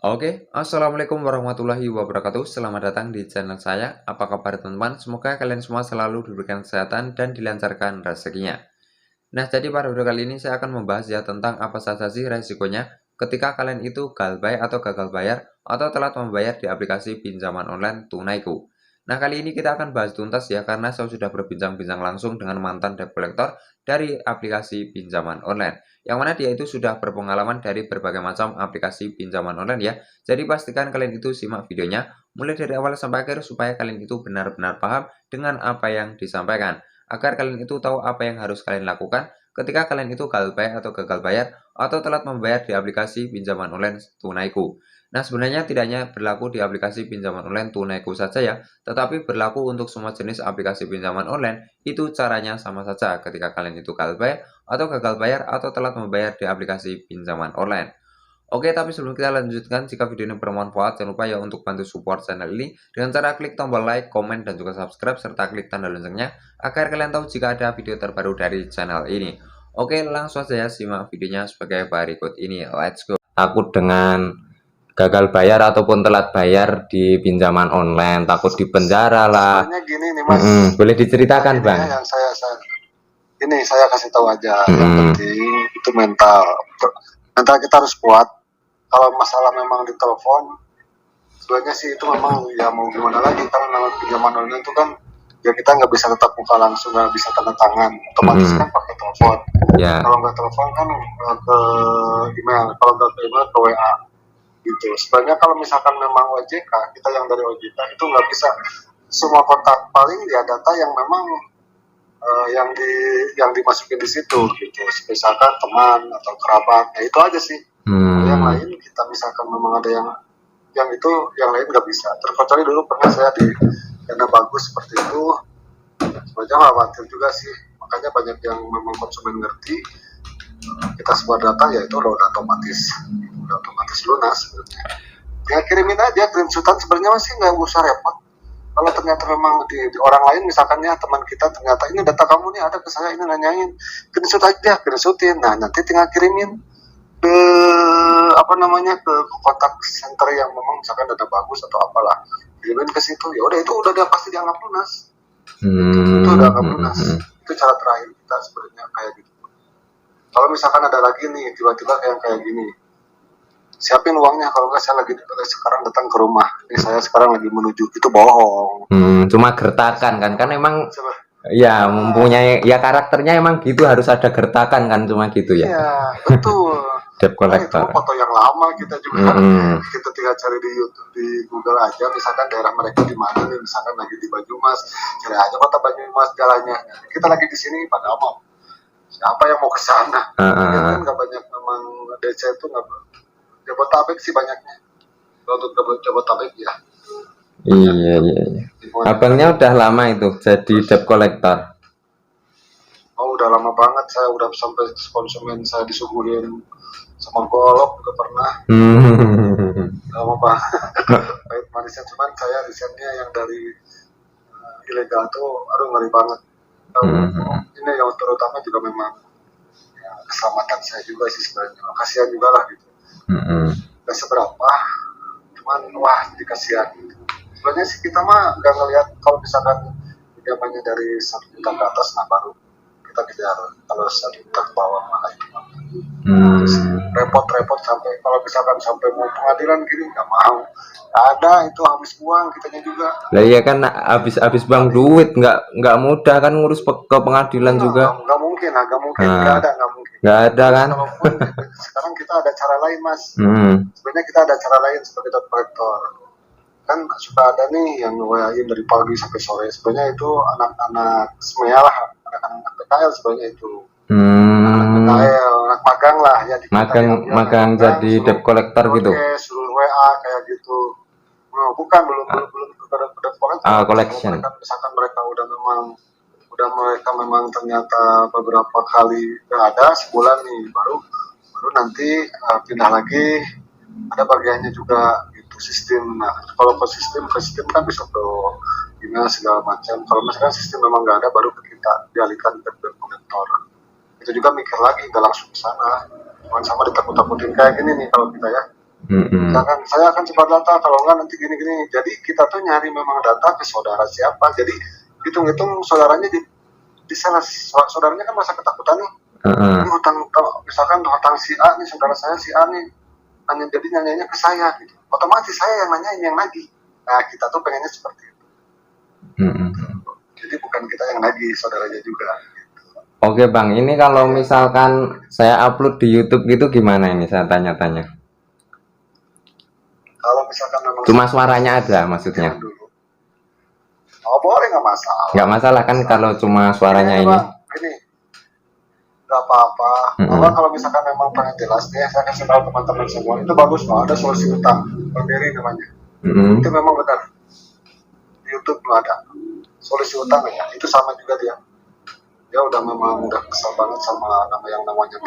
Oke, assalamualaikum warahmatullahi wabarakatuh. Selamat datang di channel saya. Apa kabar teman-teman? Semoga kalian semua selalu diberikan kesehatan dan dilancarkan rezekinya. Nah, jadi pada video kali ini saya akan membahas ya tentang apa saja sih resikonya ketika kalian itu gagal bayar atau telat membayar di aplikasi pinjaman online Tunaiku. Nah, kali ini kita akan bahas tuntas ya karena saya sudah berbincang-bincang langsung dengan mantan debt collector dari aplikasi pinjaman online. Yang mana dia itu sudah berpengalaman dari berbagai macam aplikasi pinjaman online ya. Jadi pastikan kalian itu simak videonya mulai dari awal sampai akhir supaya kalian itu benar-benar paham dengan apa yang disampaikan agar kalian itu tahu apa yang harus kalian lakukan ketika kalian itu gagal bayar atau telat membayar di aplikasi pinjaman online Tunaiku. Nah, sebenarnya tidak hanya berlaku di aplikasi pinjaman online Tunaiku saja ya, tetapi berlaku untuk semua jenis aplikasi pinjaman online. Itu caranya sama saja ketika kalian itu gagal bayar atau telat membayar di aplikasi pinjaman online. Oke, tapi sebelum kita lanjutkan, jika video ini bermanfaat, jangan lupa ya untuk bantu support channel ini dengan cara klik tombol like, komen, dan juga subscribe, serta klik tanda loncengnya agar kalian tahu jika ada video terbaru dari channel ini. Oke, langsung saja simak videonya sebagai berikut ini. Let's go. Takut dengan gagal bayar ataupun telat bayar di pinjaman online, takut dipenjara lah. Sebenarnya gini nih Mas, Boleh diceritakan Bang? yang saya kasih tahu aja. Yang penting itu mental kita harus kuat. Kalau masalah memang di telepon, sebenarnya sih itu memang ya mau gimana lagi, karena namanya pinjaman online itu kan ya kita nggak bisa tetap muka langsung, nggak bisa tanda tangan, otomatis kan pakai telepon. Kalau nggak telepon kan ke email, kalau nggak ke email ke WA gitu. Sebenarnya kalau misalkan memang OJK, kita yang dari OJK itu nggak bisa semua kontak, paling ya data yang memang yang dimasukin di situ gitu, misalkan teman atau kerabat, ya itu aja sih. Yang lain kita misalkan memang ada yang itu, yang lain nggak bisa. Terkecuali dulu pernah saya di dana bagus seperti itu, sebenarnya khawatir juga sih, makanya banyak yang memang konsumen ngerti kita sebuah data, ya itu udah otomatis lunas sebenarnya. Ya kirimin aja screenshotan, sebenarnya masih nggak usah repot. Kalau ternyata memang di orang lain, misalkan ya teman kita ternyata ini data kamu nih ada ke saya, ini nanyain, screenshotin, nah nanti tinggal kirimin ke ke kontak center yang memang misalkan data bagus atau apalah, kirimin ke situ, ya udah itu udah dia pasti dianggap lunas. Itu udah anggap lunas. Itu cara terakhir kita sebenarnya kayak gitu. Kalau misalkan ada lagi nih tiba-tiba kayak gini, siapin uangnya, kalau nggak saya lagi sekarang datang ke rumah, ini saya sekarang lagi menuju, itu bohong. Cuma gertakan kan emang ya mempunyai ya karakternya emang gitu, harus ada gertakan kan, cuma gitu ya. Iya betul. Debt collector. Itu foto yang lama kita juga kita tinggal cari di YouTube, di Google aja, misalkan daerah mereka di mana nih, misalkan lagi di Banyumas, cari aja kota Banyumas jalannya, kita lagi di sini pada mau siapa yang mau ke sana. Kan nggak banyak memang DC itu, nggak Jabodetabek sih banyaknya. Untuk Jabodetabek ya. Iya. Abangnya udah lama itu jadi debt collector. Oh udah lama banget, saya udah sampai konsumen saya disuguhin sama golok juga pernah. Lama banget. Pahit manisnya, cuman saya risetnya yang dari ilegal tuh, aduh ngeri banget. Ini yang terutama juga memang ya, keselamatan saya juga sih sebenarnya. Kasihan juga lah gitu. Gak seberapa, cuman wah jadi kasihan. Sebenarnya sih kita mah nggak ngelihat, kalau misalkan pinjamannya dari 1 juta ke atas, nah baru kita kejar. Kalau 1 juta ke bawah malah itu repot-repot, sampai kalau misalkan sampai mau pengadilan gini nggak mau. Ada itu habis uang kitanya juga. Lah iya kan, habis bang duit, nggak mudah kan ngurus ke pengadilan juga. Nggak mungkin, nggak mungkin. Nggak ada kan. Sekarang kita ada cara lain Mas. Sebenarnya kita ada cara lain sebagai debt collector. Kan suka ada nih yang WA-in dari pagi sampai sore. Sebenarnya itu anak-anak SMEA lah, anak-anak PKL sebenarnya itu. Anak PKL, anak magang lah ya. Magang jadi debt collector gitu. Suruh WA kayak gitu. No, belum ke debt collector. Collection. Misalkan mereka mereka memang ternyata beberapa kali ada sebulan nih, baru nanti pindah lagi, ada bagiannya juga itu sistem. Nah kalau ke sistem kan bisa ke email segala macam. Kalau misalkan sistem memang nggak ada, baru kita dialihkan ke debt collector. Itu juga mikir lagi, nggak langsung ke sana, cuma sama ditakut-takutin kayak gini nih kalau kita ya. Misalkan saya akan cepat data, kalau enggak nanti gini-gini. Jadi kita tuh nyari memang data ke saudara siapa. Jadi hitung-hitung saudaranya di sana, saudaranya kan masa ketakutan nih. Ini hutang, misalkan hutang si A nih, saudara saya si A nih, jadi nanyanya ke saya gitu. Otomatis saya yang nanyain yang nagih. Nah kita tuh pengennya seperti itu. Jadi bukan kita yang nagih, saudaranya juga. Oke Bang, ini kalau misalkan saya upload di YouTube gitu gimana ini, saya tanya-tanya. Kalau misalkan memang cuma suaranya ada maksudnya. Oh boleh, nggak masalah. Nggak masalah kan kalau cuma suaranya ini. Ini nggak apa-apa. Kalau misalkan memang pengen jelas nih, saya kasih tahu teman-teman semua, itu bagus loh, ada solusi utang berdiri namanya. Itu memang benar. Di YouTube tuh ada solusi utang ya. Itu sama juga dia. Dia udah memang udah kesal banget sama namanya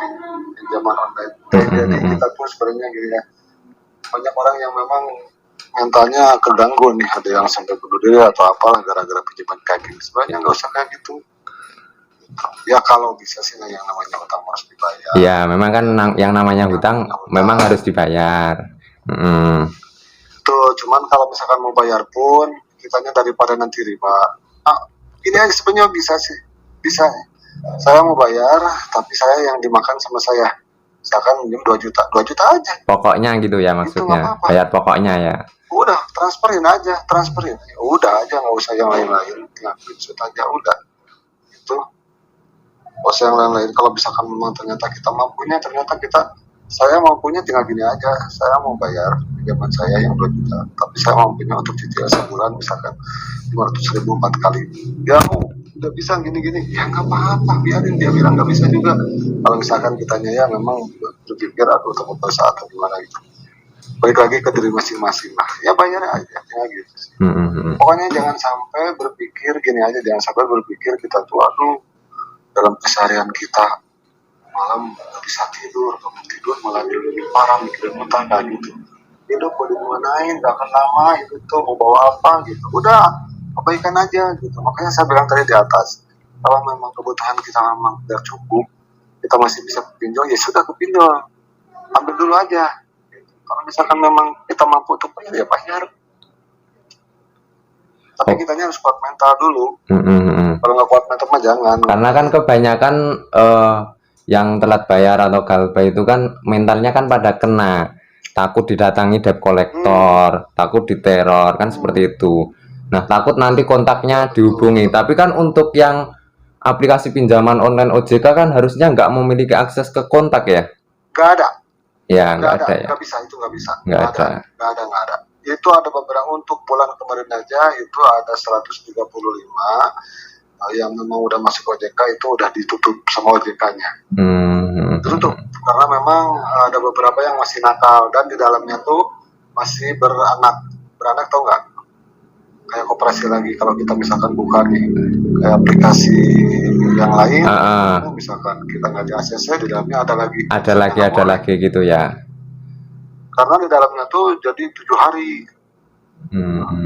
pinjaman online. Jadi kita tuh sebenarnya gini ya, banyak orang yang memang mentalnya keganggu nih, ada yang sampai bunuh diri atau apalah gara-gara pinjaman kayak gini. Sebenarnya nggak usah kayak gitu. Ya kalau bisa sih yang namanya hutang harus dibayar. Iya, memang kan yang namanya hutang memang harus dibayar. Tuh, cuman kalau misalkan mau bayar pun kitanya daripada nanti riba. Ini aja sebenarnya bisa sih, bisa. Saya mau bayar, tapi saya yang dimakan sama saya. Misalkan minjem 2 juta aja. Pokoknya gitu ya maksudnya, bayar pokoknya ya. Udah, transferin aja. Ya, udah aja, nggak usah yang lain-lain. Screenshot aja, udah. Itu. Nggak usah yang lain-lain. Kalau misalkan memang ternyata kita mampunya, saya mampunya tinggal gini aja. Saya mau bayar pinjaman saya yang 2 juta. Tapi saya mampunya untuk cicil sebulan misalkan 500.000 4 kali. Ya udah bisa gini-gini, ya nggak apa-apa, biarin dia bilang nggak bisa juga. Kalau misalkan kitanya ya memang berpikir atau saat atau gimana gitu, balik lagi ke diri masing-masing lah, ya bayar aja ya gitu sih. Pokoknya jangan sampai berpikir gini aja, jangan sampai berpikir kita tuh aduh dalam keseharian kita malam nggak bisa tidur, bangun tidur malah lebih parah mikirin utang kayak gitu. Hidup mau dimanain, gak akan lama itu tuh mau bawa apa gitu, udah kebaikan aja gitu. Makanya saya bilang tadi di atas, kalau memang kebutuhan kita memang tidak cukup, kita masih bisa kepinjol, ya sudah kepinjol, ambil dulu aja gitu. Kalau misalkan memang kita mampu untuk bayar, ya bayar. Tapi kitanya harus kuat mental dulu. Kalau nggak kuat mental mah jangan. Karena kan kebanyakan yang telat bayar atau galbah itu kan mentalnya kan pada kena, takut didatangi debt collector, takut diteror kan seperti itu. Nah, takut nanti kontaknya dihubungi. Tapi kan untuk yang aplikasi pinjaman online OJK kan harusnya nggak memiliki akses ke kontak ya? Nggak ada. Ya, nggak ada ya. Nggak bisa, itu nggak bisa. Nggak ada. Itu ada beberapa, untuk bulan kemarin aja itu ada 135 yang memang udah masuk OJK, itu udah ditutup sama OJK-nya. Ditutup karena memang ada beberapa yang masih nakal dan di dalamnya tuh masih beranak tau nggak? Kayak koperasi lagi. Kalau kita misalkan buka nih kayak aplikasi yang lain, misalkan kita nggak di ACC, di dalamnya ada lagi gitu ya. Karena di dalamnya tuh jadi 7 hari.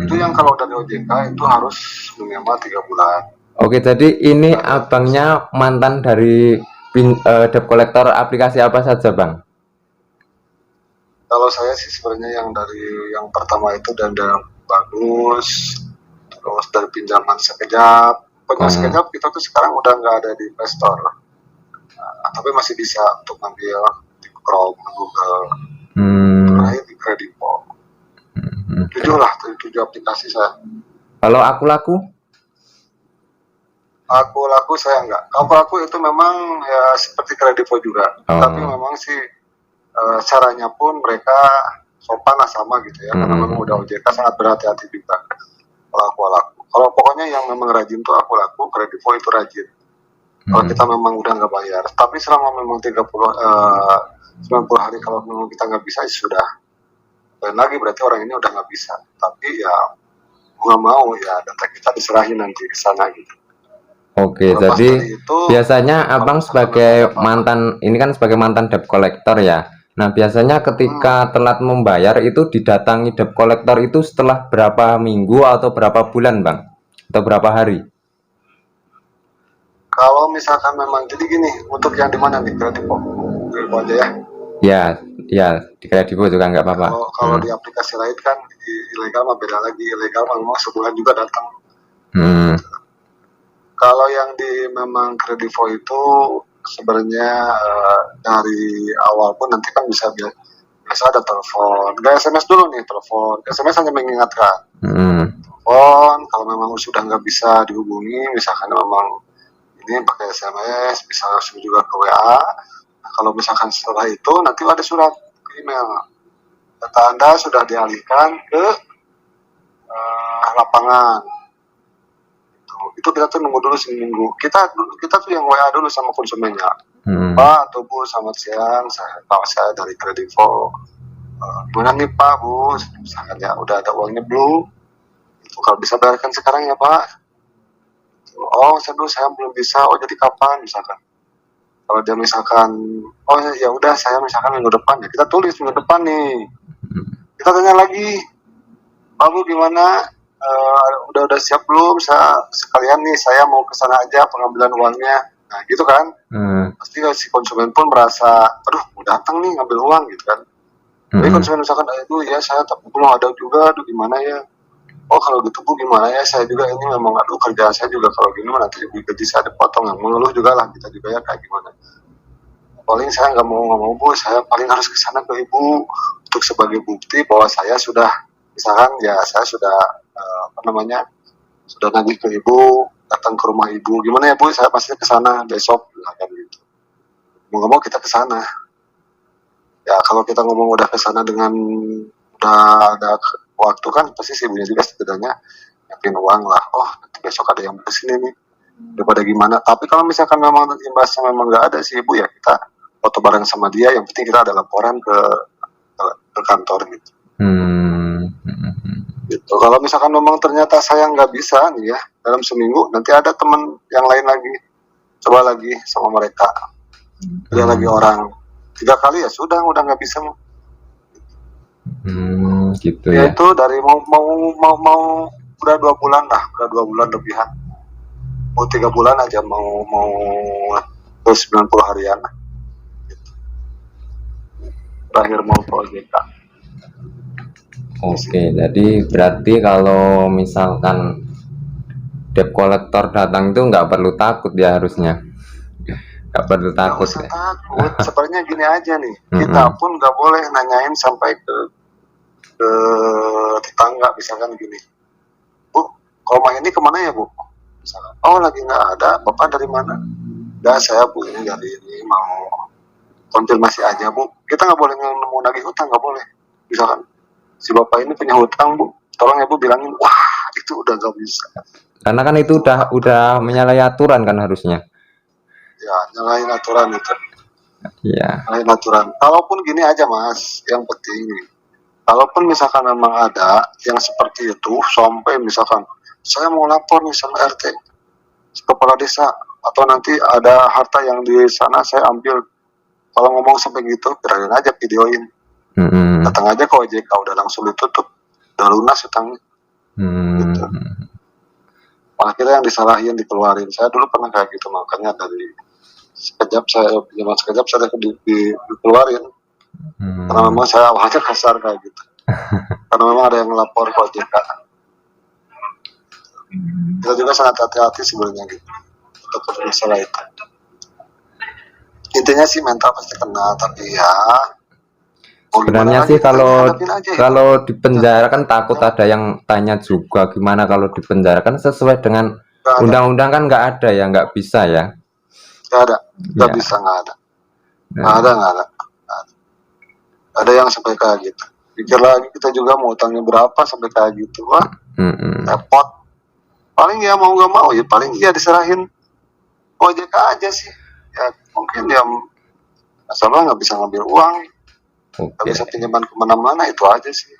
Itu yang kalau dari OJK itu harus minimal 3 bulan. Oke, jadi ini abangnya mantan dari debt collector aplikasi apa saja, Bang? Kalau saya sih sebenarnya yang dari yang pertama itu dan bagus, terus dari pinjaman sekejap. Sekejap kita tuh sekarang udah nggak ada di Play Store, tapi masih bisa untuk ngambil di Chrome, Google, terakhir di Kredipo. 7 aplikasi saya. Kalau aku laku saya enggak. Aku itu memang ya seperti Kredipo juga, tapi memang sih caranya pun mereka sopan lah sama gitu ya, karena memang udah OJK sangat berhati-hati juga. Kalau pokoknya yang memang rajin tuh aku laku, Kredipo itu rajin. Kalau kita memang udah nggak bayar, tapi selama memang 90 hari kalau memang kita nggak bisa, ya sudah. Dan lagi berarti orang ini udah nggak bisa. Tapi ya nggak mau ya data kita diserahin nanti ke sana gitu. Oke, jadi itu, biasanya abang sebagai mantan, ini kan sebagai mantan debt collector ya. Nah, biasanya ketika telat membayar itu didatangi debt collector itu setelah berapa minggu atau berapa bulan, Bang? Atau berapa hari? Kalau misalkan memang, jadi gini, untuk yang di mana nih, Kredipo aja ya? Ya, Ya di kredivo juga nggak apa-apa. Kalau di aplikasi lain kan ilegal mah beda lagi. Ilegal mah memang sebulan juga datang. Kalau yang di memang kredivo itu sebenarnya dari awal pun nanti kan biasa ada telepon, nggak SMS dulu nih, telepon. SMS hanya mengingatkan. Telepon kalau memang sudah nggak bisa dihubungi, misalkan memang ini pakai SMS, bisa langsung juga ke WA. Nah, kalau misalkan setelah itu nanti ada surat ke email, data Anda sudah dialihkan ke lapangan. Itu kita tuh nunggu dulu seminggu. Kita tuh yang WA dulu sama konsumennya. Pak atau Bu, selamat siang, saya dari Kredivo. Gimana nih Pak, Bu? Misalkan ya udah ada uangnya belum? Itu kalau bisa bayarkan sekarang ya Pak. Oh, saya belum bisa. Oh, jadi kapan misalkan? Kalau dia misalkan, oh ya udah saya misalkan minggu depan ya, kita tulis minggu depan nih. Kita tanya lagi, Pak Bu gimana? Udah siap belum? Sekalian nih saya mau ke sana aja pengambilan uangnya. Nah gitu kan? Pasti si konsumen pun merasa, aduh mau datang nih ngambil uang gitu kan. Tapi konsumen misalkan, itu ya saya tapi belum ada juga, aduh gimana ya? Oh kalau gitu Bu gimana ya? Saya juga ini memang aduh kerjaan saya juga kalau gini nanti gaji saya dipotong, yang mengeluh juga lah kita juga ya kayak gimana. Paling saya nggak mau Bu, saya paling harus ke sana ke Ibu untuk sebagai bukti bahwa saya sudah misalkan ya saya sudah sudah nagih ke Ibu, datang ke rumah Ibu. Gimana ya Bu, saya pasti ke sana besok kan gitu. Mau nggak mau kita ke sana. Ya kalau kita ngomong udah ke sana dengan udah ada waktu kan pasti si ibunya juga setidaknya nyiapin uang lah. Oh nanti besok ada yang kesini nih. Daripada gimana. Tapi kalau misalkan memang imbasnya memang nggak ada si ibu ya kita foto bareng sama dia. Yang penting kita ada laporan ke kantor gitu. Gitu. Kalau misalkan memang ternyata saya nggak bisa nih ya dalam seminggu, nanti ada teman yang lain lagi coba lagi sama mereka, dia lagi orang 3 kali ya sudah udah nggak bisa. Gitu ya. Itu dari mau udah 2 bulan lah, udah 2 bulan lebihan, mau 3 bulan aja mau 90 harian gitu. Terakhir mau ke OJK. Oke, jadi berarti kalau misalkan debt collector datang itu nggak perlu takut ya harusnya. Nggak perlu takut. Nggak usah takut. Sebenarnya gini aja nih, kita pun nggak boleh nanyain sampai ke tetangga misalkan gini, Bu, rumah ini kemana ya Bu? Misalkan, oh lagi nggak ada, Bapak dari mana? Nggak, saya Bu ini dari ini mau konfirmasi aja Bu. Kita nggak boleh mau nagih hutang, nggak boleh. Misalkan si Bapak ini punya hutang Bu, tolong ya Bu bilangin, wah itu udah nggak bisa. Karena kan itu udah menyalahi aturan kan harusnya. Ya, nyalahin aturan itu. Iya. Nyalahin aturan. Kalaupun gini aja Mas, yang penting, kalaupun misalkan memang ada yang seperti itu, sampai misalkan saya mau lapor nih sama RT, kepala desa, atau nanti ada harta yang di sana saya ambil. Kalau ngomong sampai gitu, kirain aja videoin. Datang aja ke OJK, udah langsung ditutup, udah lunas hutangnya. Gitu. Malah kita yang disalahin, dikeluarin. Saya dulu pernah kayak gitu, makanya dari sekejap saya dikeluarin. Karena memang saya awalnya kasar kayak gitu. Karena memang ada yang melapor ke OJK. Kita juga sangat hati-hati sebenarnya gitu untuk masalah itu. Intinya sih mental pasti kena, tapi ya sebenarnya sih kalau di penjara kan takut ada yang tanya juga gimana kalau di penjara kan sesuai dengan undang-undang kan nggak ada ya, nggak bisa ya. Nggak bisa, nggak ada. Ada yang sampai kayak gitu. Pikir lagi kita juga mau utangnya berapa sampai kayak gitu, wah repot. Paling ya mau nggak mau ya paling ya diserahin OJK aja sih. Ya mungkin dia masalah nggak bisa ngambil uang, nggak bisa pinjaman kemana-mana, itu aja sih.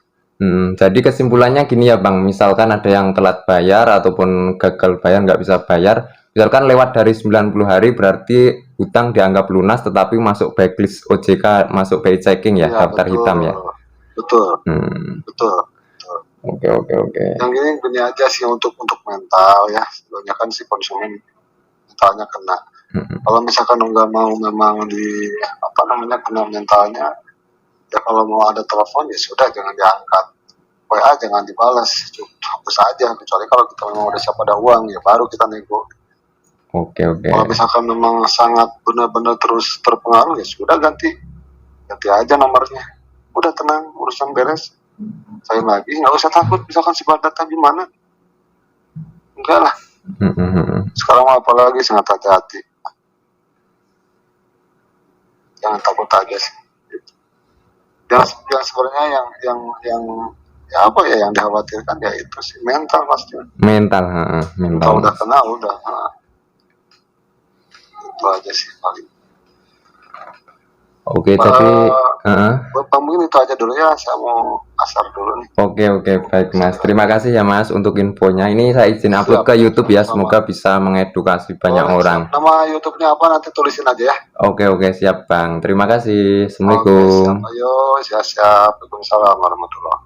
Jadi kesimpulannya gini ya Bang, misalkan ada yang telat bayar ataupun gagal bayar nggak bisa bayar, misalkan lewat dari 90 hari berarti hutang dianggap lunas tetapi masuk blacklist OJK, masuk pay checking ya, daftar hitam ya. Betul. Oke. Yang gini aja sih untuk mental ya, sebenarnya kan si konsumen mentalnya kena. Kalau misalkan nggak mau memang kena mentalnya, Ya kalau mau ada telepon ya sudah jangan diangkat, WA jangan dibalas, hapus aja, kecuali kalau kita memang udah siap ada uang ya baru kita nego. Oke. Kalau misalkan memang sangat benar-benar terus terpengaruh ya sudah ganti aja nomornya, udah tenang, urusan beres. Saya lagi nggak usah takut misalkan si data gimana, enggak lah. Sekarang apalagi sangat hati-hati, jangan takut aja sih. Yang sebenarnya yang ya apa ya yang dikhawatirkan ya itu sih mental pasti. Mental. Kalau udah kena udah. Itu aja sih paling. Oke, tapi buat mungkin itu aja dulu ya, saya mau asar dulu nih. Oke, baik Mas. Terima kasih ya Mas untuk infonya. Ini saya izin upload ke YouTube ya, semoga bisa mengedukasi banyak orang. Nama YouTube-nya apa nanti tulisin aja ya. Oke, siap Bang. Terima kasih. Assalamualaikum. Oke, siap. Ayo, siap. Waalaikumsalam warahmatullahi.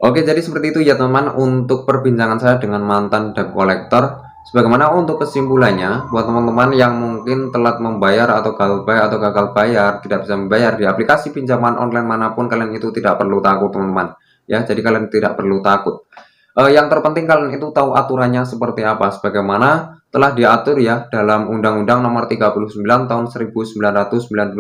Oke, jadi seperti itu ya teman untuk perbincangan saya dengan mantan debt collector. Sebagaimana untuk kesimpulannya, buat teman-teman yang mungkin telat membayar atau gagal bayar, tidak bisa membayar di aplikasi pinjaman online manapun, kalian itu tidak perlu takut teman-teman. Ya, jadi kalian tidak perlu takut. Yang terpenting kalian itu tahu aturannya seperti apa, sebagaimana telah diatur ya dalam Undang-Undang Nomor 39 Tahun 1999,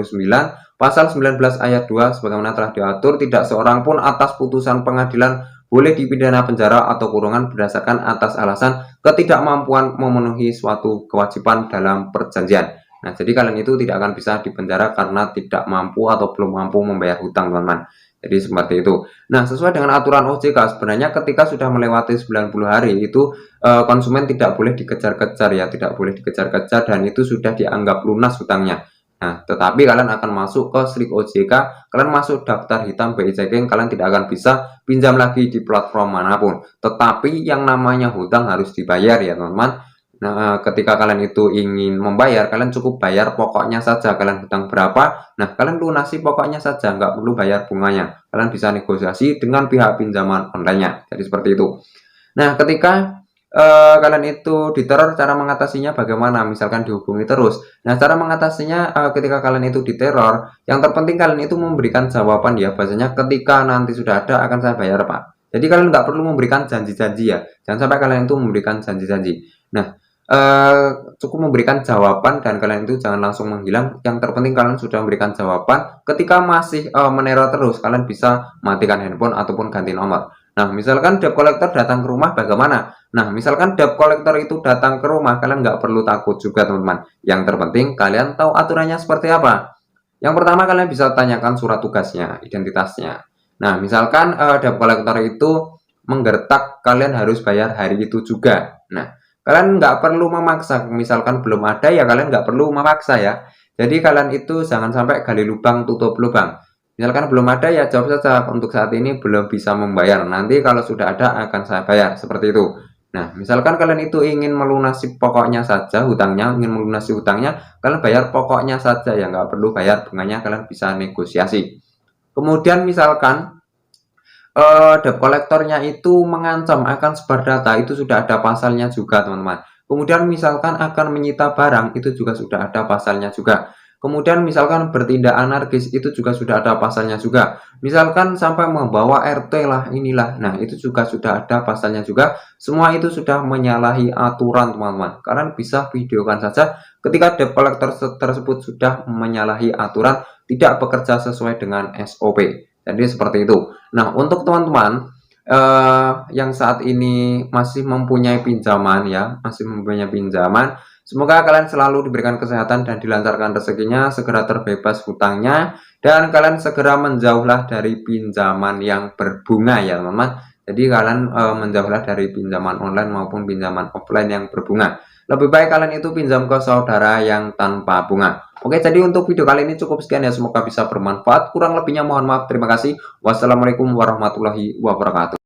Pasal 19 Ayat 2, sebagaimana telah diatur, tidak seorang pun atas putusan pengadilan boleh dipidana penjara atau kurungan berdasarkan atas alasan ketidakmampuan memenuhi suatu kewajiban dalam perjanjian. Nah, jadi kalian itu tidak akan bisa dipenjara karena tidak mampu atau belum mampu membayar hutang, teman-teman. Jadi seperti itu. Nah, sesuai dengan aturan OJK, sebenarnya ketika sudah melewati 90 hari itu konsumen tidak boleh dikejar-kejar ya, tidak boleh dikejar-kejar dan itu sudah dianggap lunas hutangnya. Nah, tetapi kalian akan masuk ke SLIK OJK, kalian masuk daftar hitam BI Checking, kalian tidak akan bisa pinjam lagi di platform manapun. Tetapi yang namanya hutang harus dibayar ya teman-teman. Nah, ketika kalian itu ingin membayar, kalian cukup bayar pokoknya saja. Kalian hutang berapa? Nah, kalian lunasi pokoknya saja, nggak perlu bayar bunganya. Kalian bisa negosiasi dengan pihak pinjaman online-nya. Jadi seperti itu. Nah, ketika kalian itu diteror, cara mengatasinya bagaimana? Misalkan dihubungi terus. Nah, cara mengatasinya ketika kalian itu diteror, yang terpenting kalian itu memberikan jawaban ya, bahasanya ketika nanti sudah ada akan saya bayar Pak. Jadi kalian nggak perlu memberikan janji-janji ya, jangan sampai kalian itu memberikan janji-janji. Nah, cukup memberikan jawaban dan kalian itu jangan langsung menghilang. Yang terpenting kalian sudah memberikan jawaban. Ketika masih meneror terus, kalian bisa matikan handphone ataupun ganti nomor. Nah, misalkan debt collector datang ke rumah bagaimana? Nah, misalkan debt collector itu datang ke rumah, kalian nggak perlu takut juga teman-teman. Yang terpenting kalian tahu aturannya seperti apa. Yang pertama kalian bisa tanyakan surat tugasnya, identitasnya. Nah, misalkan debt collector itu menggertak, kalian harus bayar hari itu juga. Nah, kalian nggak perlu memaksa, misalkan belum ada ya kalian nggak perlu memaksa ya. Jadi kalian itu jangan sampai gali lubang tutup lubang. Misalkan belum ada ya jawab saja untuk saat ini belum bisa membayar. Nanti kalau sudah ada akan saya bayar, seperti itu. Nah, misalkan kalian itu ingin melunasi pokoknya saja hutangnya, ingin melunasi hutangnya, kalian bayar pokoknya saja ya, nggak perlu bayar bunganya, kalian bisa negosiasi. Kemudian misalkan debt collectornya itu mengancam akan sebar data, itu sudah ada pasalnya juga teman-teman. Kemudian misalkan akan menyita barang, itu juga sudah ada pasalnya juga. Kemudian misalkan bertindak anarkis, itu juga sudah ada pasalnya juga. Misalkan sampai membawa RT lah inilah, nah itu juga sudah ada pasalnya juga. Semua itu sudah menyalahi aturan teman-teman. Kalian bisa videokan saja ketika debt collector tersebut sudah menyalahi aturan, tidak bekerja sesuai dengan SOP. Jadi seperti itu. Nah, untuk teman-teman yang saat ini masih mempunyai pinjaman ya, semoga kalian selalu diberikan kesehatan dan dilancarkan rezekinya, segera terbebas hutangnya, dan kalian segera menjauhlah dari pinjaman yang berbunga ya teman-teman. Jadi kalian menjauhlah dari pinjaman online maupun pinjaman offline yang berbunga. Lebih baik kalian itu pinjam ke saudara yang tanpa bunga. Oke, jadi untuk video kali ini cukup sekian ya, semoga bisa bermanfaat. Kurang lebihnya mohon maaf, terima kasih. Wassalamualaikum warahmatullahi wabarakatuh.